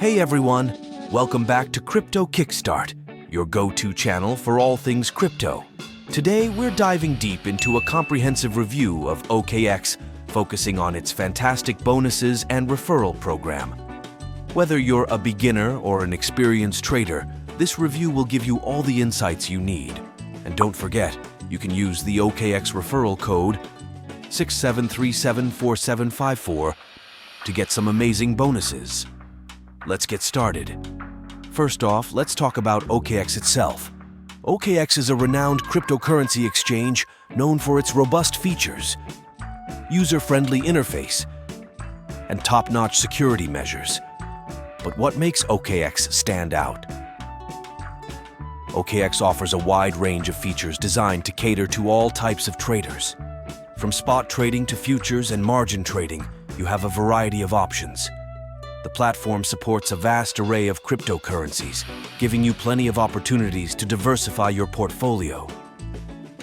Hey everyone, welcome back to Crypto Kickstart, your go-to channel for all things crypto. Today we're diving deep into a comprehensive review of OKX, focusing on its fantastic bonuses and referral program. Whether you're a beginner or an experienced trader, this review will give you all the insights you need. And don't forget, you can use the OKX referral code 67374754 to get some amazing bonuses. Let's get started. First off, let's talk about OKX itself. OKX is a renowned cryptocurrency exchange known for its robust features, user-friendly interface, and top-notch security measures. But what makes OKX stand out? OKX offers a wide range of features designed to cater to all types of traders. From spot trading to futures and margin trading, you have a variety of options. The platform supports a vast array of cryptocurrencies, giving you plenty of opportunities to diversify your portfolio.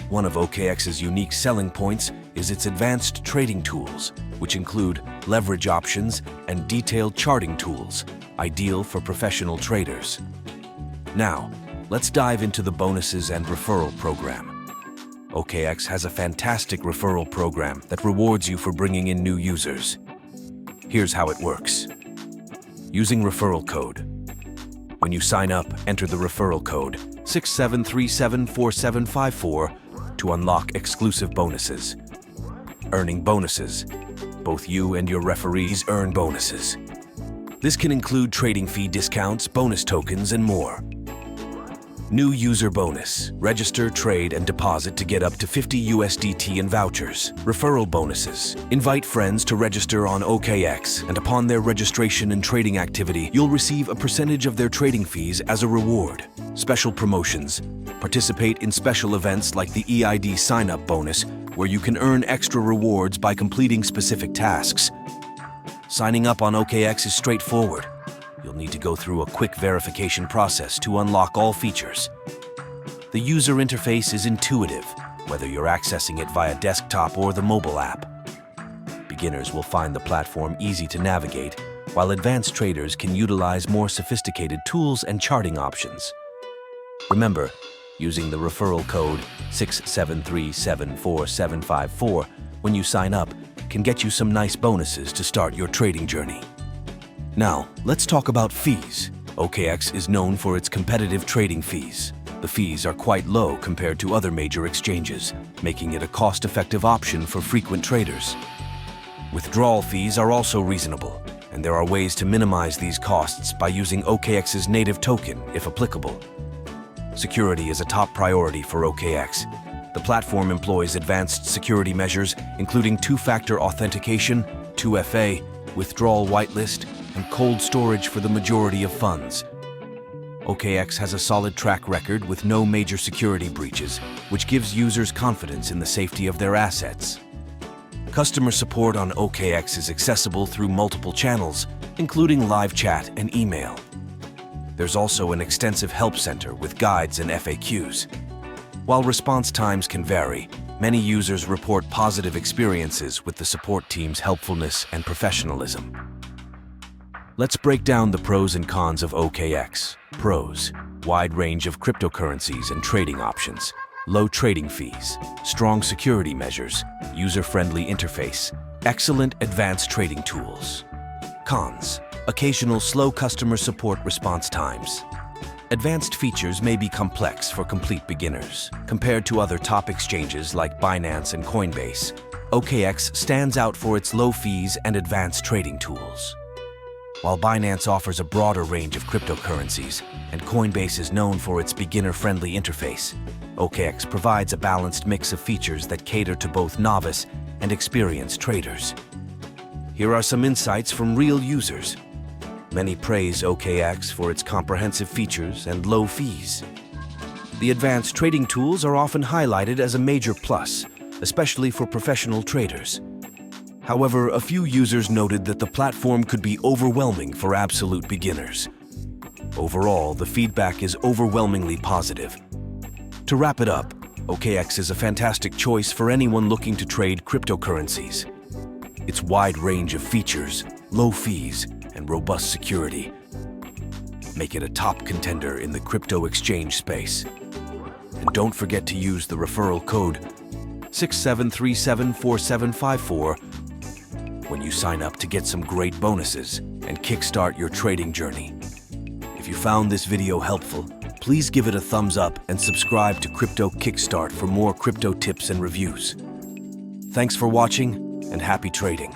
One of OKX's unique selling points is its advanced trading tools, which include leverage options and detailed charting tools, ideal for professional traders. Now, let's dive into the bonuses and referral program. OKX has a fantastic referral program that rewards you for bringing in new users. Here's how it works. Using referral code. When you sign up, enter the referral code 67374754 to unlock exclusive bonuses. Earning bonuses. Both you and your referees earn bonuses. This can include trading fee discounts, bonus tokens, and more. New user bonus. Register, trade, and deposit to get up to 50 USDT in vouchers. Referral bonuses. Invite friends to register on OKX, and upon their registration and trading activity, you'll receive a percentage of their trading fees as a reward. Special promotions. Participate in special events like the EID sign-up bonus, where you can earn extra rewards by completing specific tasks. Signing up on OKX is straightforward. You'll need to go through a quick verification process to unlock all features. The user interface is intuitive, whether you're accessing it via desktop or the mobile app. Beginners will find the platform easy to navigate, while advanced traders can utilize more sophisticated tools and charting options. Remember, using the referral code 67374754 when you sign up can get you some nice bonuses to start your trading journey. Now, let's talk about fees. OKX is known for its competitive trading fees. The fees are quite low compared to other major exchanges, making it a cost-effective option for frequent traders. Withdrawal fees are also reasonable, and there are ways to minimize these costs by using OKX's native token, if applicable. Security is a top priority for OKX. The platform employs advanced security measures, including two-factor authentication, 2FA, withdrawal whitelist, and cold storage for the majority of funds. OKX has a solid track record with no major security breaches, which gives users confidence in the safety of their assets. Customer support on OKX is accessible through multiple channels, including live chat and email. There's also an extensive help center with guides and FAQs. While response times can vary, many users report positive experiences with the support team's helpfulness and professionalism. Let's break down the pros and cons of OKX. Pros: wide range of cryptocurrencies and trading options, low trading fees, strong security measures, user-friendly interface, excellent advanced trading tools. Cons: occasional slow customer support response times. Advanced features may be complex for complete beginners. Compared to other top exchanges like Binance and Coinbase, OKX stands out for its low fees and advanced trading tools. While Binance offers a broader range of cryptocurrencies and Coinbase is known for its beginner-friendly interface, OKX provides a balanced mix of features that cater to both novice and experienced traders. Here are some insights from real users. Many praise OKX for its comprehensive features and low fees. The advanced trading tools are often highlighted as a major plus, especially for professional traders. However, a few users noted that the platform could be overwhelming for absolute beginners. Overall, the feedback is overwhelmingly positive. To wrap it up, OKX is a fantastic choice for anyone looking to trade cryptocurrencies. Its wide range of features, low fees, and robust security make it a top contender in the crypto exchange space. And don't forget to use the referral code 67374754 when you sign up to get some great bonuses and kickstart your trading journey. If you found this video helpful, please give it a thumbs up and subscribe to Crypto Kickstart for more crypto tips and reviews. Thanks for watching and happy trading.